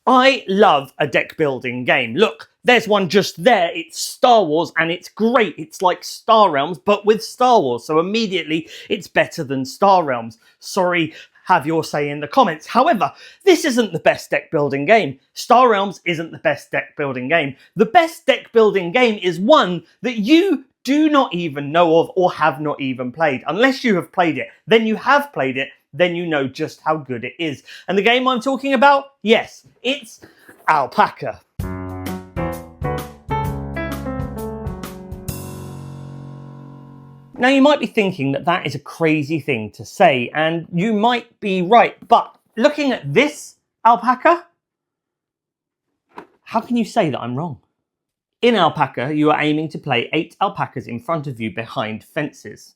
I love a deck building game. Look, there's one just there. It's Star Wars and it's great. It's like Star Realms, but with Star Wars. So immediately it's better than Star Realms. Sorry, have your say in the comments. However, this isn't the best deck building game. Star Realms isn't the best deck building game. The best deck building game is one that you do not even know of or have not even played. Unless you have played it, then you have played it, then you know just how good it is. And the game I'm talking about, yes, it's Alpaca. Now you might be thinking that that is a crazy thing to say, and you might be right, but looking at this alpaca, how can you say that I'm wrong? In Alpaca, you are aiming to play 8 alpacas in front of you behind fences.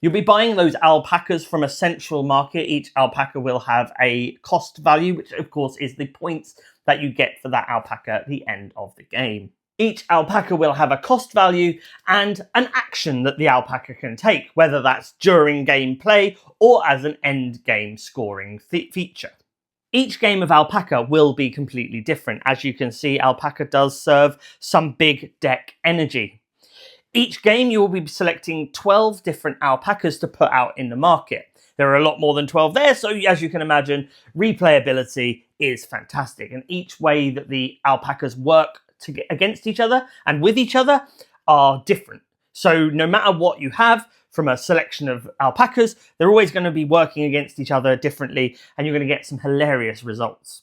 You'll be buying those alpacas from a central market. Each alpaca will have a cost value, which of course is the points that you get for that alpaca at the end of the game. Each alpaca will have a cost value and an action that the alpaca can take, whether that's during gameplay or as an end game scoring feature. Each game of Alpaca will be completely different. As you can see, Alpaca does serve some big deck energy. Each game you will be selecting 12 different alpacas to put out in the market. There are a lot more than 12 there, so as you can imagine, replayability is fantastic. And each way that the alpacas work against each other and with each other are different. So no matter what you have from a selection of alpacas, they're always going to be working against each other differently, and you're going to get some hilarious results.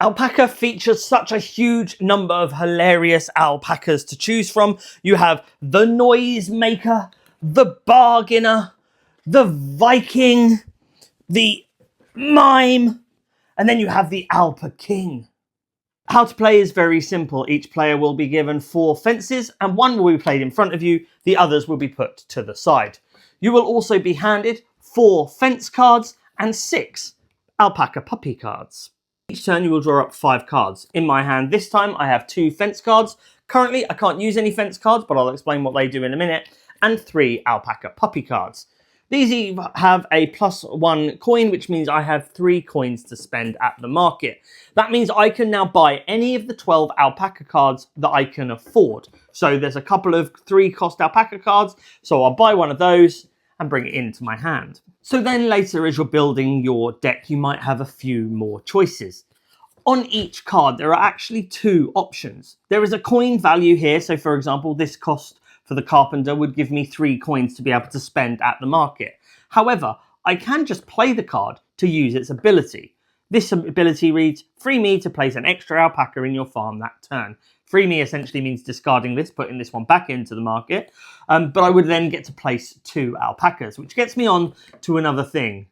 Alpaca features such a huge number of hilarious alpacas to choose from. You have the noise maker, the bargainer, the Viking, the mime, and then you have the Alpa King. How to play is very simple. Each player will be given 4 fences and one will be played in front of you. The others will be put to the side. You will also be handed 4 fence cards and 6 alpaca puppy cards. Each turn you will draw up 5 cards. In my hand this time I have 2 fence cards. Currently I can't use any fence cards, but I'll explain what they do in a minute, and 3 alpaca puppy cards. These have a +1 coin, which means I have 3 coins to spend at the market. That means I can now buy any of the 12 alpaca cards that I can afford. So there's a couple of 3-cost alpaca cards, so I'll buy one of those and bring it into my hand. So then later, as you're building your deck, you might have a few more choices. On each card, there are actually 2 options. There is a coin value here. So for example, this cost for the carpenter would give me 3 coins to be able to spend at the market. However, I can just play the card to use its ability. This ability reads, free me to place an extra alpaca in your farm that turn. Free me essentially means discarding this, putting this one back into the market. But I would then get to place 2 alpacas, which gets me on to another thing,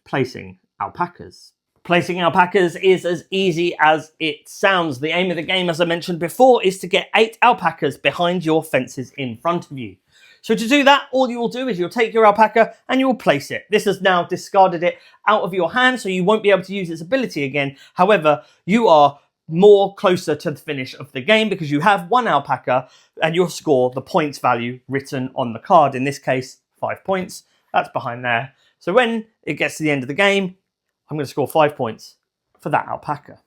placing alpacas. Placing alpacas is as easy as it sounds. The aim of the game, as I mentioned before, is to get 8 alpacas behind your fences in front of you. So to do that, all you will do is you'll take your alpaca and you'll place it. This has now discarded it out of your hand, so you won't be able to use its ability again. However, you are more closer to the finish of the game because you have 1 alpaca and you'll score the points value written on the card. In this case, 5 points. That's behind there. So when it gets to the end of the game, I'm going to score 5 points for that alpaca.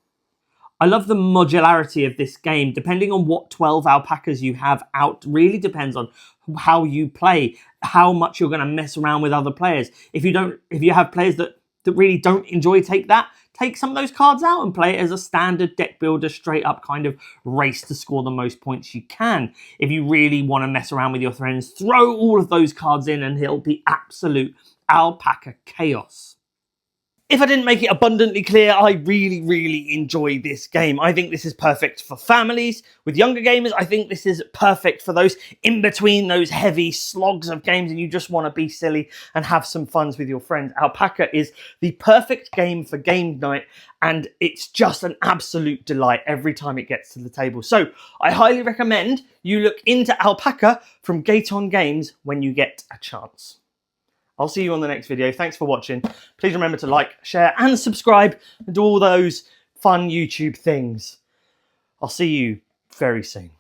I love the modularity of this game. Depending on what 12 alpacas you have out, really depends on how you play, how much you're going to mess around with other players. If you have players that really don't enjoy take some of those cards out and play it as a standard deck builder, straight up kind of race to score the most points you can. If you really want to mess around with your friends, throw all of those cards in and it'll be absolute alpaca chaos. If I didn't make it abundantly clear, I really enjoy this game. I think this is perfect for families. With younger gamers, I think this is perfect for those in between those heavy slogs of games and you just want to be silly and have some funs with your friends. Alpaca is the perfect game for game night, and it's just an absolute delight every time it gets to the table. So I highly recommend you look into Alpaca from Gaton Games when you get a chance. I'll see you on the next video. Thanks for watching. Please remember to like, share, and subscribe, and do all those fun YouTube things. I'll see you very soon.